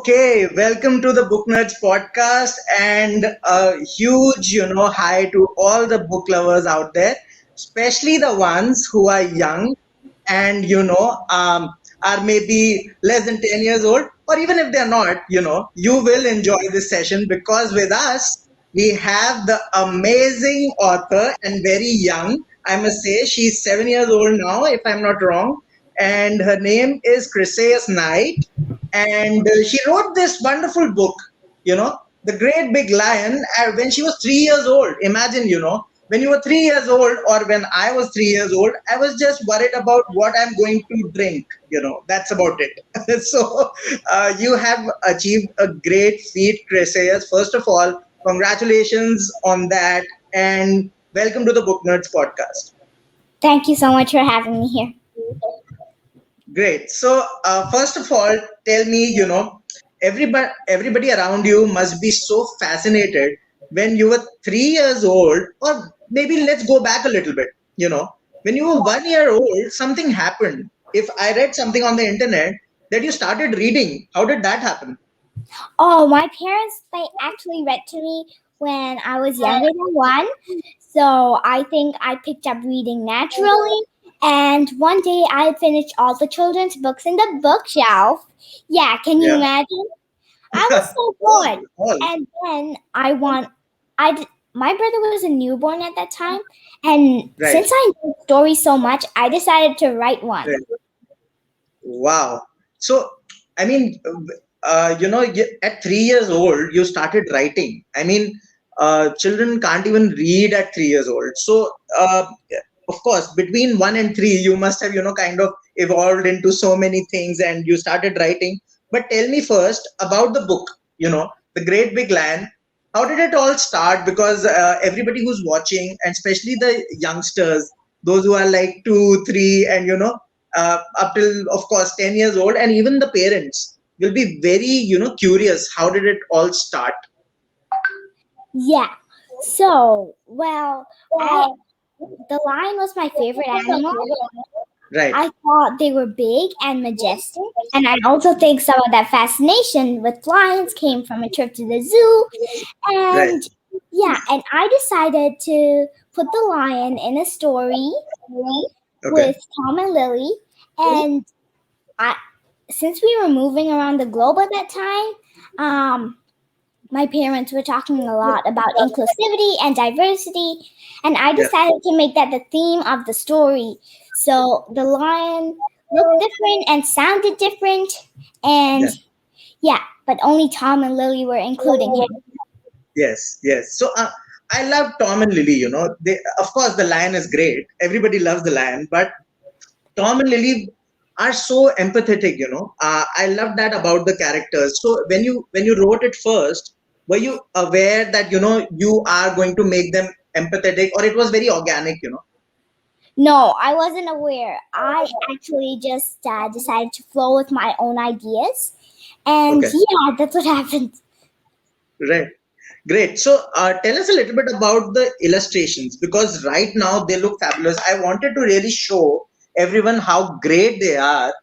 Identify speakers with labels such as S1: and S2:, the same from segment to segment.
S1: Okay, welcome to the Booknerds podcast and a huge, hi to all the book lovers out there, especially the ones who are young and, are maybe less than 10 years old, or even if they're not, you will enjoy this session because with us, we have the amazing author and very young. I must say, she's 7 years old now, if I'm not wrong, and her name is Chryseis Knight and she wrote this wonderful book, The Great Big Lion, when she was 3 years old. Imagine, when you were 3 years old, or when I was 3 years old, I was just worried about what I'm going to drink, that's about it. So, you have achieved a great feat, Chryseis. First of all, congratulations on that, and welcome to the Book Nerds podcast.
S2: Thank you so much for having me here.
S1: Great. So, first of all, tell me, everybody around you must be so fascinated when you were 3 years old, or maybe let's go back a little bit. When you were 1 year old, something happened. If I read something on the internet that you started reading, how did that happen?
S2: Oh, my parents, they actually read to me when I was younger than one. So I think I picked up reading naturally. And one day I finished all the children's books in the bookshelf. Yeah, can you
S1: Yeah.
S2: imagine? I was so bored. And then my brother was a newborn at that time. And
S1: Right.
S2: since I knew stories so much, I decided to write one.
S1: Right. Wow. So, I mean, at 3 years old, you started writing. I mean, children can't even read at 3 years old. So, of course, between 1 and 3, you must have, kind of evolved into so many things and you started writing. But tell me first about the book, The Great Big Lion. How did it all start? Because everybody who's watching, and especially the youngsters, those who are like 2, 3, and, up till, of course, 10 years old, and even the parents will be very, curious. How did it all start?
S2: Yeah. So, the lion was my favorite animal.
S1: Right.
S2: I thought they were big and majestic. And I also think some of that fascination with lions came from a trip to the zoo. And and I decided to put the lion in a story with Tom and Lily. And since we were moving around the globe at that time, my parents were talking a lot about inclusivity and diversity, and I decided to make that the theme of the story. So the lion looked different and sounded different, and but only Tom and Lily were including him.
S1: Yes. So I love Tom and Lily. Of course, the lion is great. Everybody loves the lion, but Tom and Lily are so empathetic. I love that about the characters. So when you wrote it first, were you aware that you are going to make them empathetic, or it was very organic?
S2: No, I wasn't aware. I actually just decided to flow with my own ideas, and that's what happened.
S1: Right. Great. So tell us a little bit about the illustrations, because right now they look fabulous. I wanted to really show everyone how great they are.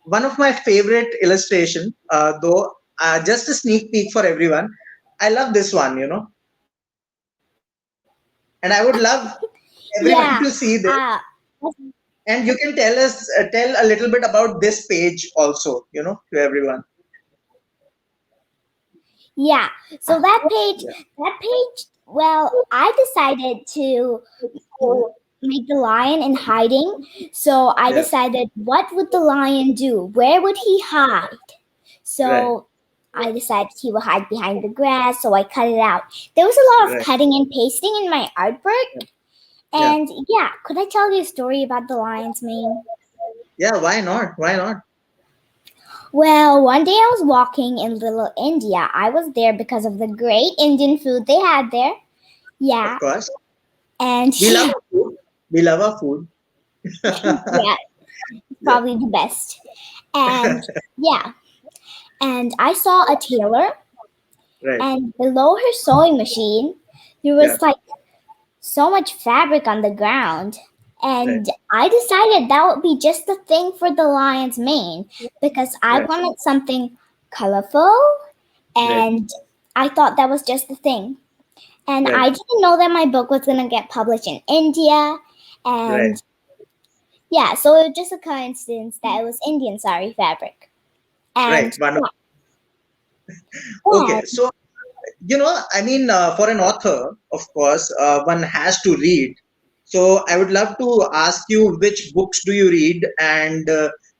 S1: One of my favorite illustration, though, just a sneak peek for everyone. I love this one, and I would love everyone to see this. And you can tell a little bit about this page also, to everyone.
S2: Yeah. So that page, well, I decided to make the lion in hiding. So I decided, what would the lion do? Where would he hide? So I decided he would hide behind the grass. So I cut it out. There was a lot of cutting and pasting in my artwork. And could I tell you a story about the lion's mane?
S1: Yeah, why not?
S2: Well, one day I was walking in Little India. I was there because of the great Indian food they had there. Yeah.
S1: Of course.
S2: And
S1: we love our food.
S2: Yeah, probably the best. And and I saw a tailor. And below her sewing machine, there was like so much fabric on the ground. And I decided that would be just the thing for the lion's mane, because I wanted something colorful,
S1: Right.
S2: and I thought that was just the thing. And
S1: Right.
S2: I didn't know that my book was gonna get published in India.
S1: Right.
S2: And yeah, so it was just a coincidence that it was Indian sari fabric.
S1: Right.
S2: And
S1: Wonderful.
S2: yeah,
S1: Okay. So, I mean, for an author, of course, one has to read. So I would love to ask you, which books do you read, and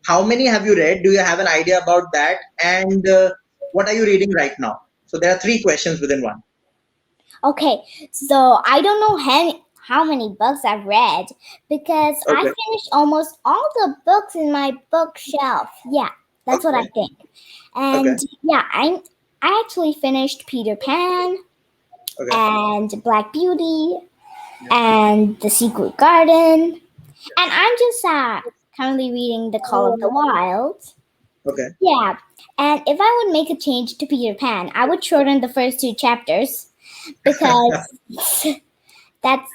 S1: how many have you read? Do you have an idea about that? And what are you reading right now? So there are three questions within one.
S2: okay, so I don't know how many books I've read because I
S1: Okay.
S2: finished almost all the books in my bookshelf. Yeah, that's what I
S1: Okay.
S2: think. And
S1: Okay.
S2: yeah, I actually finished Peter Pan
S1: Okay.
S2: and Black Beauty and The Secret Garden. And I'm just currently reading The Call of the Wild.
S1: Okay.
S2: Yeah, and if I would make a change to Peter Pan, I would shorten the first two chapters because that's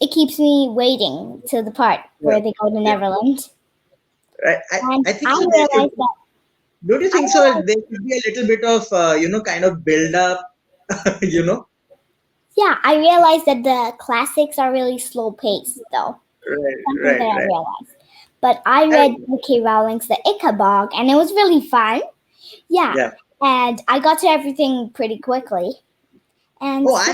S2: it keeps me waiting to the part
S1: Yeah.
S2: where they go to
S1: Yeah.
S2: Neverland.
S1: Right.
S2: And
S1: I think
S2: I
S1: so. There should.
S2: realized that
S1: Don't you
S2: I
S1: think so?
S2: realized,
S1: There should be a little bit of kind of build up. you know.
S2: yeah, I realized that the classics are really slow paced though.
S1: Right.
S2: Something that
S1: Right.
S2: I
S1: Right.
S2: realized. But I read
S1: And,
S2: J.K. Rowling's The Ichabod and it was really fun. Yeah,
S1: yeah.
S2: and I got to everything pretty quickly. And
S1: Oh, I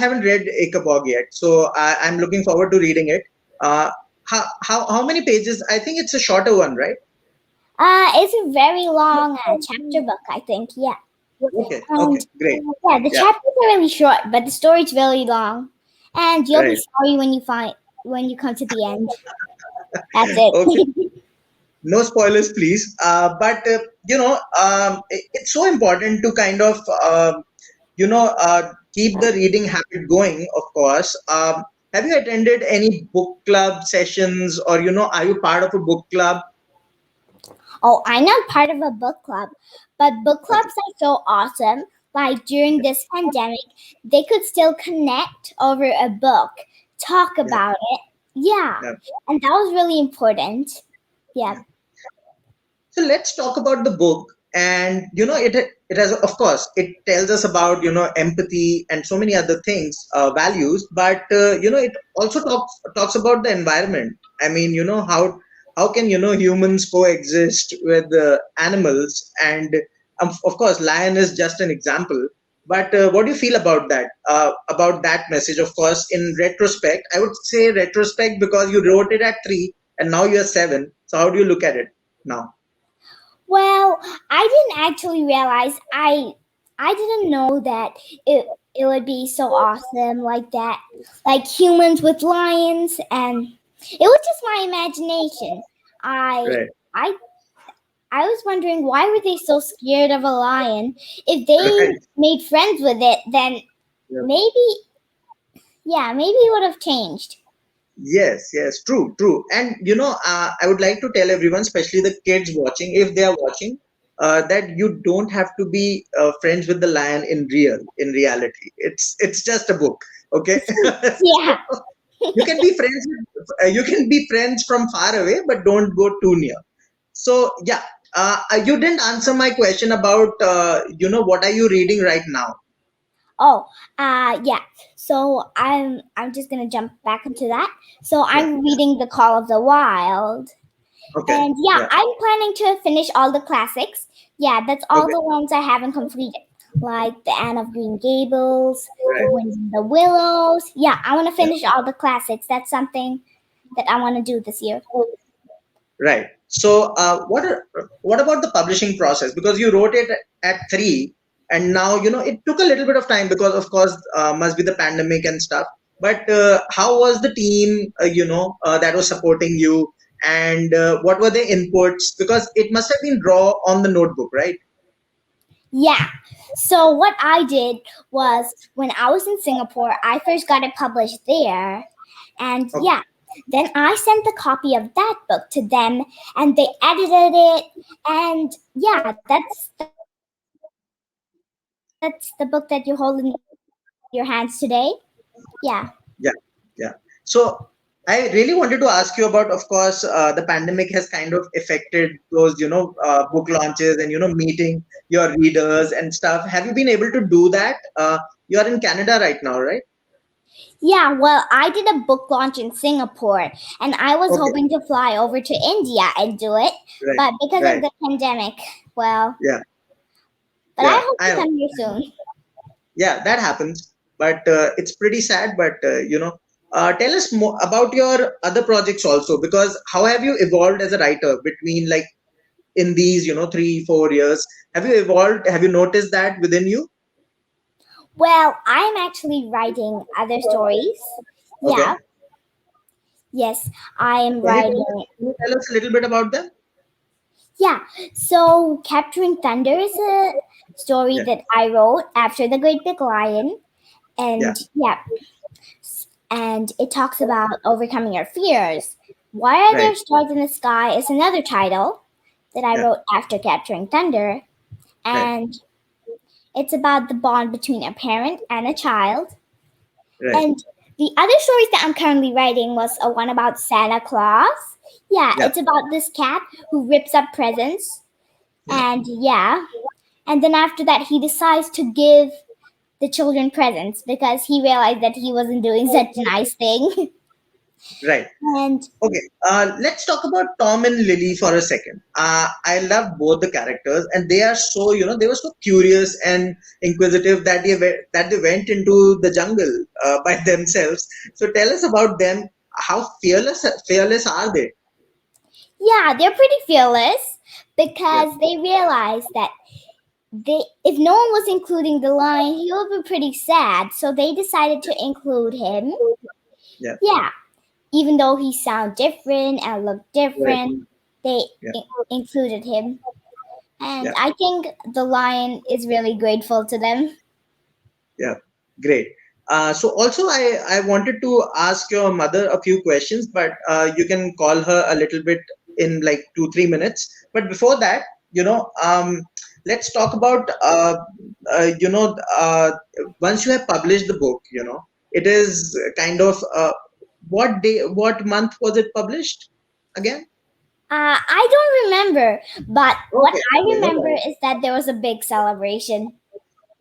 S1: haven't read Ichabod yet, so I'm looking forward to reading it. Uh, how many pages? I think it's a shorter one, right?
S2: it's a very long chapter book, I think. Yeah.
S1: Okay.
S2: And
S1: Okay. Great.
S2: yeah, the
S1: Yeah.
S2: chapters are really short, but the story's really long. And you'll be
S1: Right.
S2: sorry when you come to the end. That's
S1: Okay.
S2: it.
S1: No spoilers, please. But it's so important to kind of keep the reading habit going. Of course. Have you attended any book club sessions, or are you part of a book club?
S2: Oh, I'm not part of a book club, but book
S1: Okay.
S2: clubs are so awesome. Like during this pandemic, they could still connect over a book, talk
S1: Yeah.
S2: about it. Yeah,
S1: Yeah.
S2: and that was really important. Yeah.
S1: Yeah. So let's talk about the book. And it has, of course, it tells us about empathy and so many other things, values. But it also talks about the environment. I mean, how can humans coexist with animals? And of course, lion is just an example. But what do you feel about that? About that message? Of course, in retrospect, I would say retrospect because you wrote it at 3 and now you're 7. So how do you look at it now?
S2: Well, I didn't actually realize I didn't know that it would be so awesome like that. Like humans with lions and it was just my imagination. I
S1: Right.
S2: I I was wondering why were they so scared of a lion? If they
S1: Right.
S2: made friends with it, then
S1: Yeah.
S2: maybe maybe it would have changed.
S1: Yes, yes, true, true. And I would like to tell everyone, especially the kids watching, if they are watching, that you don't have to be friends with the lion in reality. It's just a book, okay?
S2: Yeah.
S1: You can be friends you can be friends from far away, but don't go too near. So yeah, you didn't answer my question about what are you reading right now?
S2: Oh, yeah. So I'm just gonna jump back into that. So
S1: Yeah.
S2: I'm reading The Call of the Wild,
S1: Okay.
S2: and yeah,
S1: Yeah.
S2: I'm planning to finish all the classics. Yeah, that's all
S1: Okay.
S2: the ones I haven't completed, like The Anne of Green Gables, The
S1: Right.
S2: Wind in the Willows. Yeah, I want to
S1: Yeah.
S2: finish all the classics. That's something that I want to do this year.
S1: Right. So, what about the publishing process? Because you wrote it at 3, and now it took a little bit of time because, of course, must be the pandemic and stuff. But how was the team? That was supporting you, and what were the inputs? Because it must have been raw on the notebook, right?
S2: Yeah. So what I did was when I was in Singapore, I first got it published there. And
S1: Okay.
S2: yeah, then I sent the copy of that book to them and they edited it. And yeah, that's the book that you hold in your hands today. Yeah.
S1: Yeah. Yeah. So I really wanted to ask you about, of course, the pandemic has kind of affected those, book launches and, meeting your readers and stuff. Have you been able to do that? You are in Canada right now, right?
S2: Yeah, well, I did a book launch in Singapore and I was
S1: Okay,
S2: hoping to fly over to India and do it,
S1: right,
S2: but because of
S1: right.
S2: the pandemic, well,
S1: Yeah,
S2: but I
S1: yeah,
S2: hope to
S1: I know.
S2: come here soon.
S1: Yeah, that happens, but it's pretty sad. But tell us more about your other projects also, because how have you evolved as a writer between like in these 3 4 years? Have you evolved? Have you noticed that within you?
S2: Well, I'm actually writing other stories. Yeah,
S1: Okay.
S2: yes, I am
S1: Can you tell us,
S2: writing.
S1: a little bit about them?
S2: Yeah, so Capturing Thunder is a story
S1: Yeah,
S2: that I wrote after The Great Big Lion.
S1: yeah,
S2: And yeah, and it talks about overcoming your fears. Why Are
S1: right,
S2: There Stars in the Sky is another title that I
S1: yeah,
S2: wrote after Capturing Thunder.
S1: right,
S2: And it's about the bond between a parent and a child.
S1: right,
S2: And the other stories that I'm currently writing was a one about Santa Claus. Yeah,
S1: yeah,
S2: it's about this cat who rips up presents.
S1: yeah,
S2: And yeah, and then after that, he decides to give the children presents because he realized that he wasn't doing such a nice thing.
S1: right.
S2: And
S1: Okay, let's talk about Tom and Lily for a second. I love both the characters, and they are so, they were so curious and inquisitive that they went into the jungle by themselves. So tell us about them. How fearless are they?
S2: yeah, they're pretty fearless
S1: Yeah,
S2: because they realized that if no one was including the lion, he would be pretty sad. So they decided to include him.
S1: yeah,
S2: Yeah, even though he sounded different and looked
S1: right,
S2: different, they
S1: yeah,
S2: included him. And
S1: yeah.
S2: I think the lion is really grateful to them.
S1: Yeah, great. So also I wanted to ask your mother a few questions, but you can call her a little bit in like 2 3 minutes. But before that, let's talk about once you have published the book, it is kind of what month was it published again?
S2: I don't remember, but what
S1: Okay,
S2: I
S1: okay, no
S2: remember
S1: problem.
S2: is that there was a big celebration.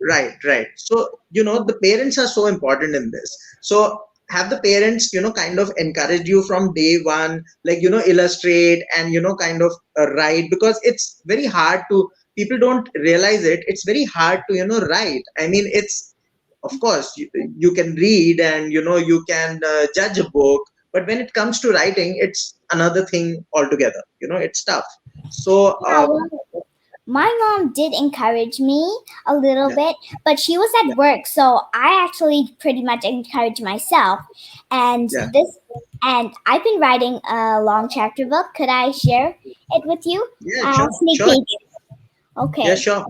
S1: Right, right. So, the parents are so important in this. So, have the parents, kind of encouraged you from day one, like, illustrate and, kind of write, because it's very hard to, people don't realize it. It's very hard to, write. I mean, it's, of course, you can read and, you can judge a book, but when it comes to writing, it's another thing altogether. It's tough. So,
S2: Yeah, well, my mom did encourage me a little
S1: yeah,
S2: bit, but she was
S1: yeah,
S2: at work, so I actually pretty much encouraged myself. And
S1: yeah,
S2: and I've been writing a long chapter book. Could I share it with you?
S1: yeah, sure,
S2: Sneak
S1: sure.
S2: peek.
S1: Yeah,
S2: Okay.
S1: sure.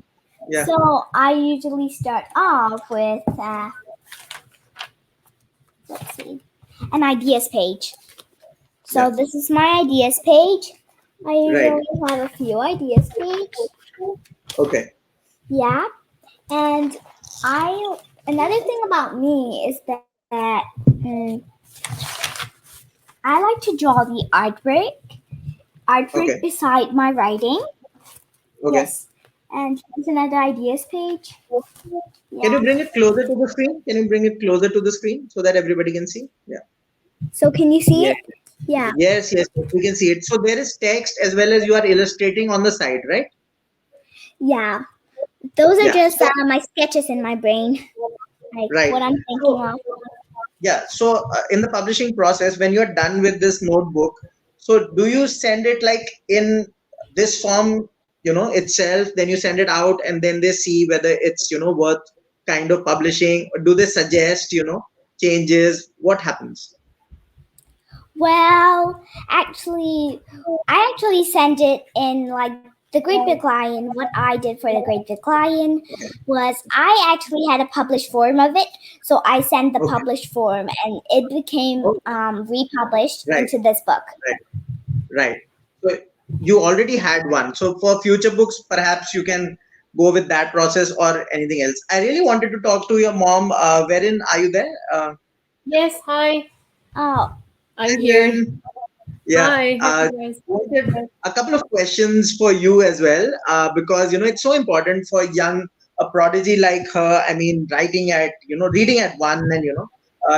S1: Yeah.
S2: So I usually start off with let's see, an ideas page. So
S1: Yeah,
S2: this is my ideas page. I
S1: right.
S2: usually have a few ideas page.
S1: Okay.
S2: Yeah, and I another thing about me is that I like to draw the artwork
S1: Okay.
S2: beside my writing.
S1: Okay.
S2: Yes, and here's another ideas page.
S1: Can you
S2: Yeah.
S1: bring it closer to the screen? Can you bring it closer to the screen so that everybody can see? Yeah.
S2: So can you see
S1: Yeah.
S2: it? Yeah.
S1: Yes, yes, we can see it. So there is text as well as you are illustrating on the side, right?
S2: Yeah. Those are
S1: Yeah.
S2: just
S1: So
S2: my sketches in my brain, like
S1: right.
S2: what I'm thinking
S1: So
S2: of.
S1: yeah. So in the publishing process, when you are done with this notebook, so do you send it like in this form, itself? Then you send it out, and then they see whether it's worth kind of publishing. Or do they suggest changes? What happens?
S2: Well, actually, I actually sent it in like the Great Big Lion. What I did for the Great Big Lion
S1: Okay.
S2: was I actually had a published form of it, so I sent the
S1: Okay.
S2: published form, and it became
S1: Oh,
S2: republished
S1: right.
S2: into this book.
S1: Right. Right. So you already had one. So for future books, perhaps you can go with that process or anything else. I really wanted to talk to your mom. Wherein are you there?
S3: Yes, hi.
S2: Oh.
S3: I'm
S1: And
S3: here.
S1: then, yeah,
S3: Hi, happy guys.
S1: wanted a couple of questions for you as well, because it's so important for a prodigy like her. I mean, writing at reading at 1 and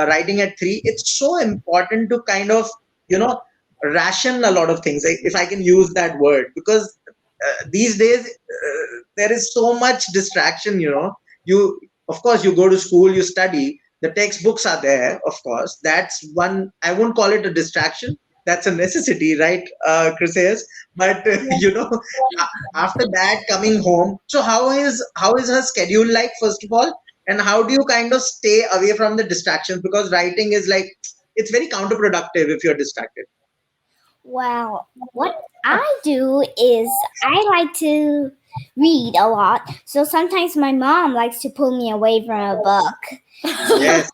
S1: writing at 3. It's so important to kind of you know ration a lot of things, if I can use that word, because these days there is so much distraction. You of course you go to school, you study, the textbooks are there, of course. That's one. I won't call it a distraction, that's a necessity, right, Chryseis? But after that, coming home. So how is her schedule like, first of all, and how do you kind of stay away from the distractions? Because writing is like, it's very counterproductive if you're distracted.
S2: Well, what I do is I like to read a lot. So sometimes my mom likes to pull me away from a book.
S1: Yes.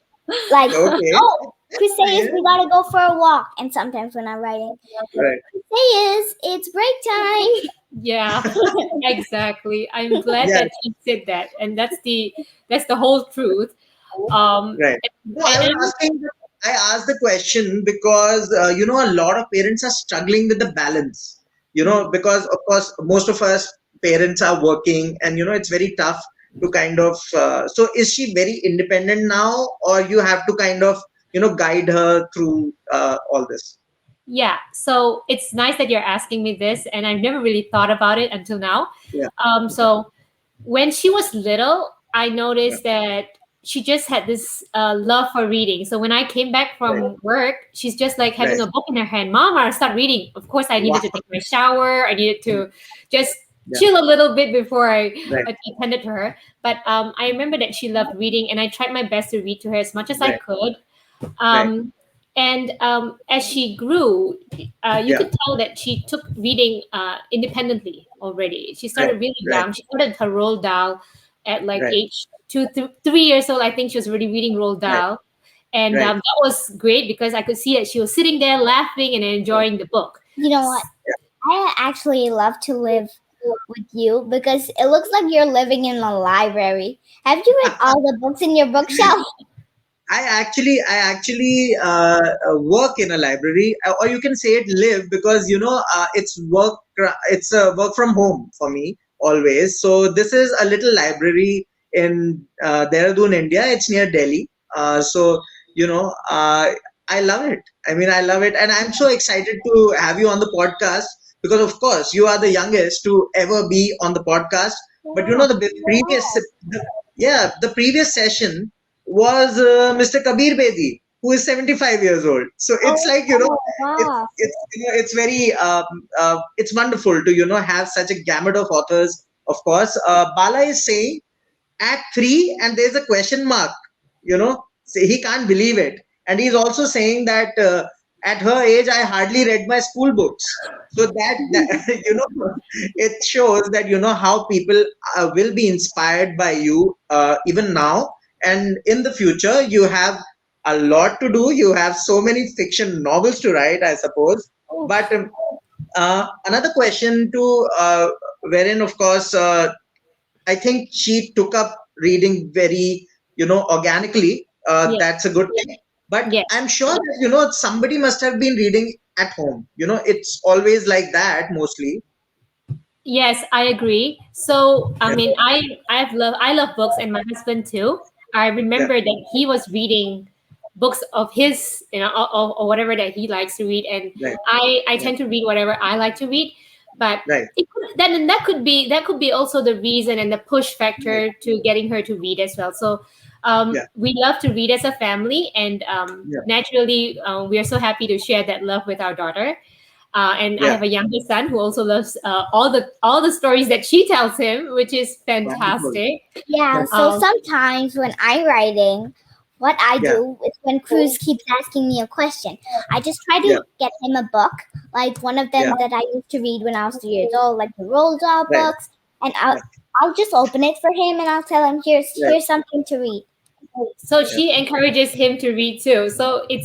S2: Like,
S1: Okay.
S2: oh, Chryseis, we gotta go for a walk. And sometimes when I'm writing,
S1: Right.
S2: Chryseis, it's break
S3: Yeah, exactly. I'm glad
S1: Yeah.
S3: that you said that, and that's the whole truth.
S1: Right. No, I was
S3: And
S1: asking. I asked the question because a lot of parents are struggling with the balance.
S3: mm,
S1: Because of course most of us parents are working, and it's very tough to kind of. So is she very independent now, or you have to kind of guide her through all this?
S3: yeah, so it's nice that you're asking me this, and I've never really thought about it until now.
S1: Yeah.
S3: So when she was little, I
S1: Yeah.
S3: noticed that she just had this love for reading. So when I came back
S1: Right.
S3: from work, she's just like having
S1: Right.
S3: a book in her hand. Mom, I'll start reading. Of course, I needed to
S1: Wow.
S3: take my shower. I needed to just
S1: Yeah.
S3: chill a little bit before I
S1: Right.
S3: attended to her. But I remember that she loved reading, and I tried my best to read to her as much as I
S1: Right.
S3: could.
S1: Right.
S3: Um, and as she grew, you
S1: Yeah.
S3: could tell that she took reading independently already. She
S1: Right.
S3: started really
S1: Right.
S3: young. She started her Roald Dahl at like
S1: Right.
S3: age 3 years old. I think she was already reading Roald
S1: Right.
S3: Dahl. And
S1: Right.
S3: that was great because I could see that she was sitting there laughing and enjoying the book.
S2: You know what? I actually love to live with you because it looks like you're living in a library. Have you read all the books in your bookshelf?
S1: I actually work in a library, or you can say it live, because it's work. It's a work from home for me always. So this is a little library in Dehradun, India. It's near Delhi. So I love it. I mean, I love it, and I'm so excited to have you on the podcast, because of course you are the youngest to ever be on the podcast. But the previous session was Mr. Kabir Bedi, who is 75 years old. So it's
S2: Oh,
S1: like,
S2: wow.
S1: it's very it's wonderful to have such a gamut of authors. Of course, Bala is saying at 3, and there's a question mark. So he can't believe it, and he's also saying that at her age, I hardly read my school books. So that it shows that how people will be inspired by you, even now and in the future. You have a lot to do. You have so many fiction novels to write, I suppose. But another question to wherein, of course, I think she took up reading very, organically.
S3: Yeah.
S1: That's a good thing. But
S3: Yeah.
S1: I'm sure that, somebody must have been reading at home. It's always like that, mostly.
S3: Yes, I agree. So, I
S1: Yeah.
S3: mean, I love books, and my husband too. I
S1: Yeah.
S3: remember that he was reading books of his, or whatever that he likes to read, and
S1: Right.
S3: I
S1: Right.
S3: tend to read whatever I like to read. But
S1: Right.
S3: then that could be also the reason and the push
S1: Right.
S3: factor to getting her to read as well. So,
S1: Yeah.
S3: we love to read as a family, and
S1: Yeah.
S3: naturally, we are so happy to share that love with our daughter. And I
S1: Yeah.
S3: have a younger son who also loves all the stories that she tells him, which is
S1: Wonderful.
S3: fantastic.
S2: Yeah, so
S3: Um,
S2: sometimes when I'm writing, what I
S1: Yeah.
S2: do is when Cruz keeps asking me a question, I just try
S1: Yeah.
S2: to get him a book, like one of
S1: Yeah.
S2: them that I used to read when I was 3 years old, like the Roald Dahl
S1: Right.
S2: books, and
S1: Yeah.
S2: I'll just open it for him and I'll tell him
S1: Right.
S2: here's something to read.
S3: so
S1: Yeah.
S3: she encourages him to read too. So
S1: Right.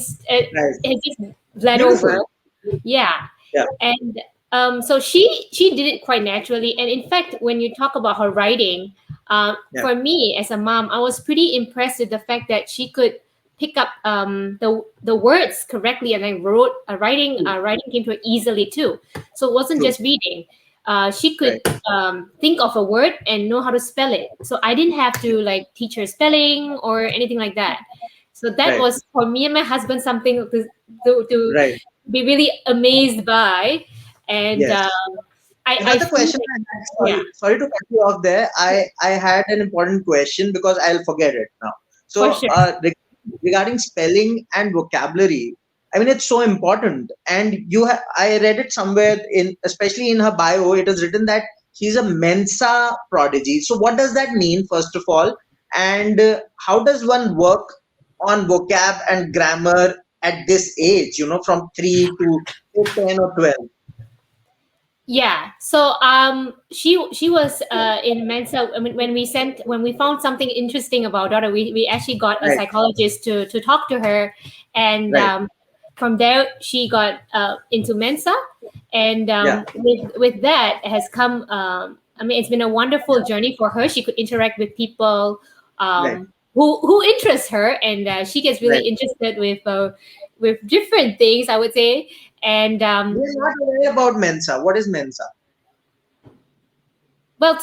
S3: it just bled over.
S1: Beautiful.
S3: Yeah.
S1: Yeah.
S3: And so she did it quite naturally. And in fact, when you talk about her writing,
S1: Yeah.
S3: for me as a mom, I was pretty impressed with the fact that she could pick up the words correctly, and I wrote writing came to her easily too. So it wasn't
S1: True.
S3: just reading. She could
S1: Right.
S3: think of a word and know how to spell it. So I didn't have to like teach her spelling or anything like that. So that
S1: Right.
S3: was for me and my husband something to
S1: Right.
S3: be really amazed by. And
S1: Yes.
S3: I
S1: Another
S3: feel
S1: question
S3: that,
S1: I had,
S3: yeah,
S1: sorry to cut you off there. I had an important question because I'll forget it now.
S3: for
S1: So,
S3: sure.
S1: regarding spelling and vocabulary, I mean, it's so important. And I read it somewhere especially in her bio, it is written that she's a Mensa prodigy. So, what does that mean, first of all? And how does one work on vocab and grammar at this age, from 3 to 10 or 12?
S3: Yeah. So she was in Mensa. I mean, when we found something interesting about daughter, we actually got a
S1: Right,
S3: psychologist to talk to her, and
S1: right.
S3: from there she got into Mensa, and
S1: Yeah,
S3: with that has come. I mean, it's been a wonderful journey for her. She could interact with people
S1: right,
S3: who interest her, and she gets really
S1: right.
S3: interested with different things, I would say, and
S1: We're not aware about Mensa. What is Mensa?
S3: well,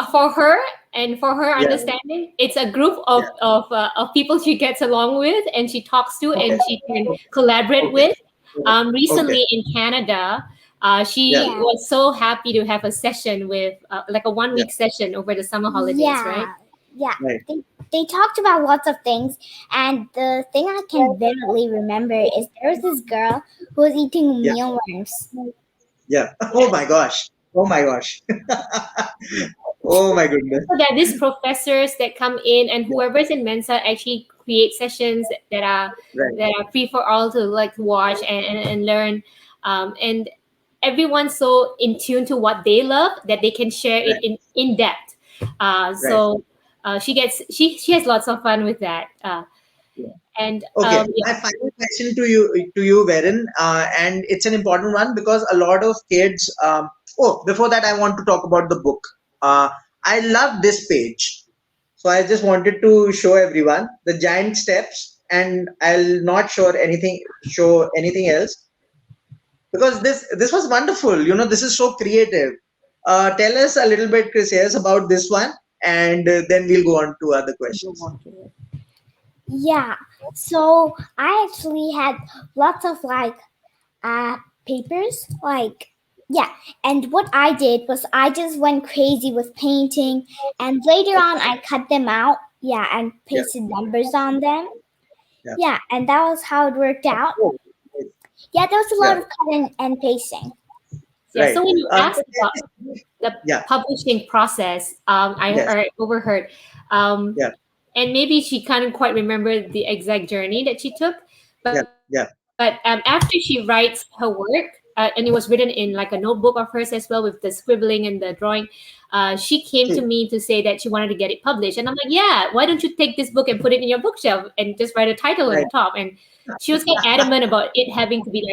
S3: for her and for her
S1: Yeah,
S3: understanding, it's a group
S1: yeah.
S3: of people she gets along with and she talks to
S1: Okay,
S3: and she can collaborate
S1: okay,
S3: with.
S1: okay.
S3: Recently in Canada,
S1: Yeah,
S3: she
S2: Yeah.
S3: was so happy to have a session with like a one
S1: yeah,
S3: week session over the summer holidays, right?
S2: Yeah. Yeah.
S1: right.
S2: They talked about lots of things, and the thing I can vividly remember is there was this girl who was eating
S1: Yeah,
S2: mealworms.
S1: yeah. Oh
S3: Yes.
S1: my gosh. Oh my gosh. Oh my goodness.
S3: So there are these professors that come in, and
S1: Yeah,
S3: whoever's in Mensa actually create sessions
S1: right,
S3: that are free for all to like watch and learn. And everyone's so in tune to what they love that they can share it
S1: right,
S3: in depth.
S1: right.
S3: So she has lots of fun with that.
S1: Yeah.
S3: And
S1: Okay,
S3: yeah,
S1: my final question to you, Verin, and it's an important one because a lot of kids. Before that, I want to talk about the book. I love this page, so I just wanted to show everyone the giant steps, and I'll not show anything else because this was wonderful. This is so creative. Tell us a little bit, Chryseis, about this one, and then we'll go on to other questions.
S2: Yeah. So I actually had lots of papers, yeah. And what I did was I just went crazy with painting, and later
S1: Okay.
S2: on I cut them out, yeah, and
S1: Yeah,
S2: pasted numbers on them.
S1: yeah.
S2: Yeah, and that was how it worked out.
S1: Oh, right.
S2: Yeah, there was a lot
S1: Yeah,
S2: of cutting and pasting.
S3: yeah.
S1: right.
S3: So when you
S1: So
S3: asked about the
S1: yeah,
S3: publishing process,
S1: yes,
S3: I overheard. Um,
S1: yeah,
S3: and maybe she can't quite remember the exact journey that she took,
S1: yeah,
S3: but
S1: yeah.
S3: after she writes her work, and it was written in like a notebook of hers as well with the scribbling and the drawing, she came to
S1: True.
S3: me to say that she wanted to get it published, and I'm like, yeah, why don't you take this book and put it in your bookshelf and just write a title on
S1: Right,
S3: the top? And she was quite adamant about it having to be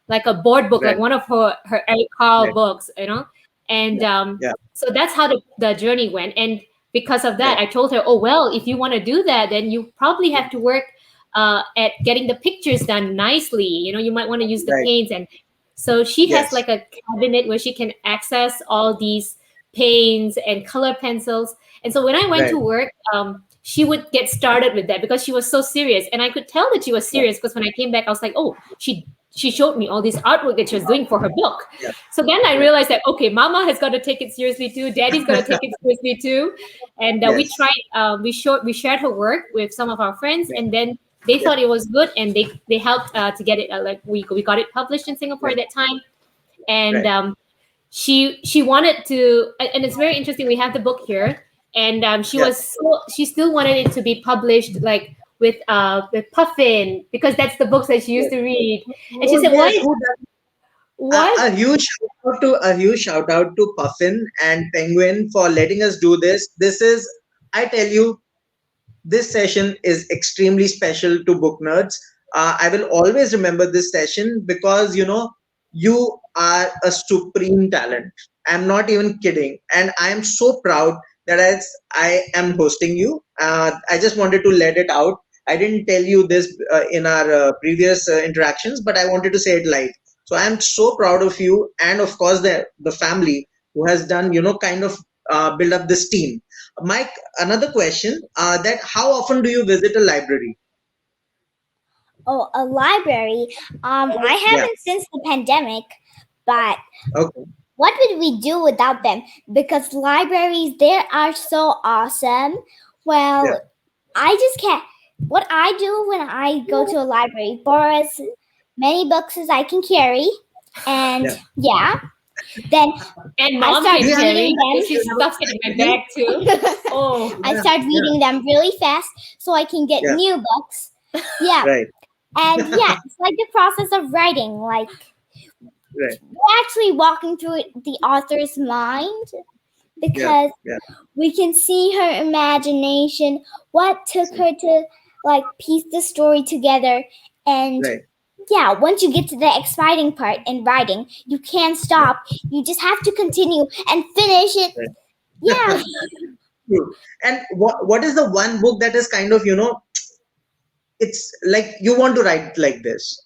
S3: like a board book, like
S1: right,
S3: one of her Eric Carle
S1: right.
S3: books, you know. And
S1: Yeah, yeah,
S3: so that's how the journey went. And because of that,
S1: right,
S3: I told her, oh well, if you want to do that, then you probably have to work at getting the pictures done nicely. You know, you might want to use the
S1: right.
S3: paints. And so she has
S1: Yes,
S3: like a cabinet where she can access all these paints and color pencils. And so when I went
S1: right.
S3: to work, she would get started with that because she was so serious, and I could tell that she was
S1: Yeah,
S3: serious because when I came back, I was like, oh, she showed me all this artwork that she was doing for her book.
S1: yeah,
S3: So then I
S1: right.
S3: realized that okay, Mama has got to take it seriously too. Daddy's got to take it seriously too. And we
S1: Yes,
S3: tried. We shared her work with some of our friends,
S1: right.
S3: and then they
S1: Yeah,
S3: thought it was good, and they helped to get it. Like we got it published in Singapore
S1: right,
S3: at that time, and
S1: right.
S3: she wanted to, and it's very interesting. We have the book here, and
S1: Yeah.
S3: she still wanted it to be published like with Puffin because that's the books that she used
S1: Yes.
S3: to read, and she
S1: Oh
S3: said,
S1: yes,
S3: why
S1: who does
S3: why
S1: a huge shout out to Puffin and Penguin for letting us do this. This is, I tell you, this session is extremely special to book nerds. I will always remember this session because you are a supreme talent. I'm not even kidding, and I am so proud that I am hosting you. I just wanted to let it out I didn't tell you this in our previous interactions, but I wanted to say it live. So I am so proud of you, and of course the family who has done, kind of build up this team. Mike, another question: that how often do you visit a library?
S2: Oh, a library. I
S1: Yeah.
S2: haven't since the pandemic, but
S1: Okay.
S2: what would we do without them? Because libraries, they are so awesome.
S1: Yeah.
S2: Well, I just can't. What I do when I go to a library, borrow as many books as I can carry, and
S1: Yeah.
S2: yeah, then
S3: And
S2: I
S3: mom
S2: start
S1: Do
S3: can
S1: you have
S3: carry
S2: reading
S3: because
S1: do
S3: she
S1: you have a
S3: stuffs it
S1: pen
S3: in my
S1: with you?
S3: bag too.
S2: them.
S3: Oh,
S2: I
S1: Yeah.
S2: start
S1: Yeah.
S2: reading them really fast so I can get
S1: Yeah.
S2: new books. Yeah,
S1: Right.
S2: and yeah, it's like the process of writing. Like
S1: Right.
S2: we're actually walking through the author's mind
S1: Yeah.
S2: because
S1: Yeah.
S2: we can see her imagination, what took her to like piece the story together. And
S1: Right.
S2: yeah, once you get to the exciting part in writing, you can't
S1: Yeah.
S2: stop. You just have to continue and finish it.
S1: Right.
S2: Yeah.
S1: True. And what is the one book that is kind of, it's like you want to write like this,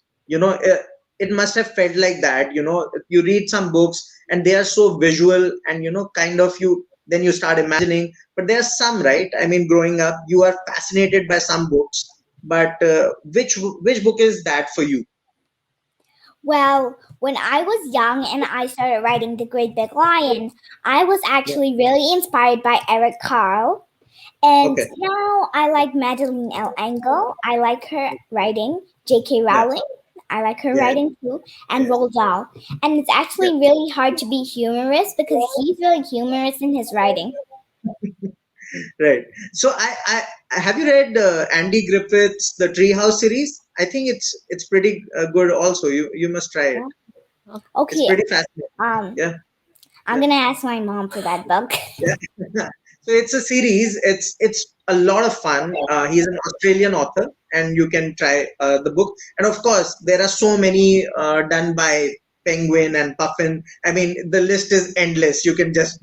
S1: it must have felt like that, you read some books and they are so visual, and kind of you then you start imagining. But there are some, right? I mean, growing up you are fascinated by some books, but which book is that for you?
S2: Well, when I was young and I started writing The Great Big Lion, I was
S1: Yeah.
S2: actually really inspired by Eric Carle. And
S1: Okay.
S2: now I like Madeline L. Engel. I like her writing. J.K.
S1: Yeah.
S2: Rowling. I like her
S1: Yeah.
S2: writing too. And Roald Dahl. And it's
S1: Yeah.
S2: actually really hard to be humorous because he's really humorous in his writing.
S1: Right. So have you read Andy Griffith's The Treehouse series? I think it's pretty good also. You must try it. It's
S2: Okay,
S1: pretty fascinating.
S2: um,
S1: Yeah.
S2: I'm
S1: Yeah.
S2: gonna ask my mom for that book.
S1: Yeah. So it's a series. It's a lot of fun. He's an Australian author, and you can try the book. And of course, there are so many done by Penguin and Puffin. I mean, the list is endless. You can just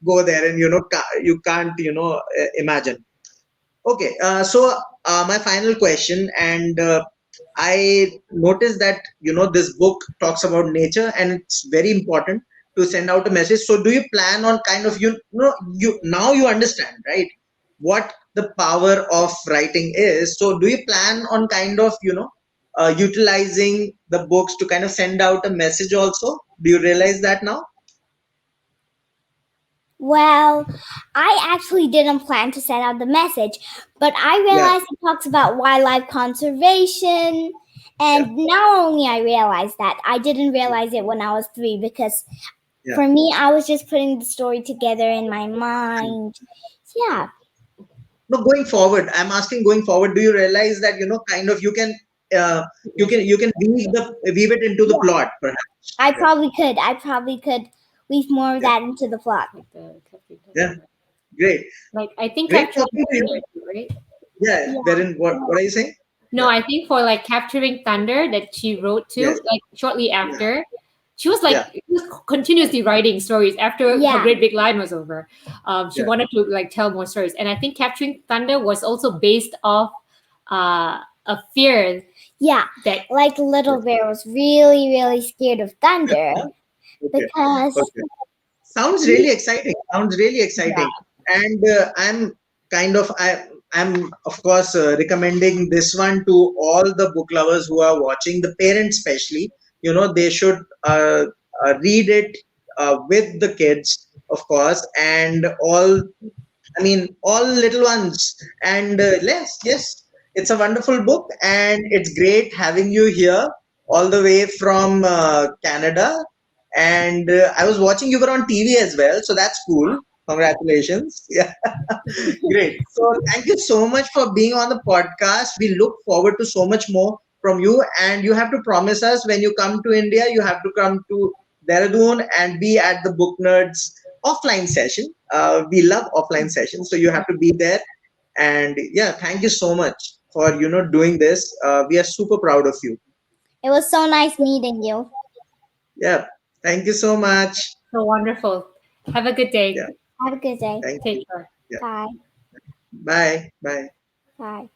S1: go there, and you can't imagine. Okay, so my final question, and I noticed that this book talks about nature, and it's very important to send out a message. So, do you plan on kind of you now you understand, right, what the power of writing is? So, do you plan on kind of utilizing the books to kind of send out a message also? Do you realize that now?
S2: Well, I actually didn't plan to send out the message, but I
S1: Yeah,
S2: realized it talks about wildlife conservation.
S1: yeah,
S2: And now only I realized that. I didn't realize it when I was 3 because
S1: yeah.
S2: for me, I was just putting the story together in my mind. Yeah.
S1: No, going forward, I'm asking going forward, do you realize that, kind of uh, you can weave it into the
S2: Yeah.
S1: plot, perhaps?
S2: I
S1: Yeah.
S2: probably could. I probably could weave more of
S1: Yeah.
S2: that into the plot.
S3: like the capturing
S1: Yeah.
S3: thunder.
S1: Great.
S3: Like I think
S1: Great
S3: capturing
S1: talking to
S3: thunder,
S1: you.
S3: too, right?
S1: Yeah.
S2: Yeah.
S1: Wherein, what are you saying?
S3: No,
S1: Yeah.
S3: I think for like capturing thunder that she wrote too,
S1: Yes.
S3: like shortly
S1: Yeah.
S3: after, she was
S1: Yeah.
S3: like she was continuously writing stories after her
S2: Yeah.
S3: Great Big Line was over. She
S1: Yeah.
S3: wanted to like tell more stories, and I think capturing thunder was also based off a fear
S2: Yeah.
S3: that
S2: Like Little Bear was really, really scared of thunder
S1: Okay.
S2: because
S1: Okay. Sounds really exciting. Sounds really exciting. And I'm of course recommending this one to all the book lovers who are watching, the parents especially. They should read it with the kids, of course, and all. I mean, all little ones. And yes, it's a wonderful book, and it's great having you here all the way from Canada. And I was watching you were on TV as well, so that's cool. Congratulations. Yeah, great. So thank you so much for being on the podcast. We look forward to so much more from you, and you have to promise us when you come to India, you have to come to Dehradun and be at the Book Nerds offline session. We love offline sessions, so you have to be there. And yeah, thank you so much for doing this. We are super proud of you.
S2: it was so nice meeting you.
S1: Yeah, thank you so much.
S3: so wonderful. Have a good day.
S1: Yeah,
S2: Have a good day.
S1: thank
S3: Take
S1: you.
S3: care.
S1: Yeah,
S2: Bye.
S1: bye, bye.
S2: Bye.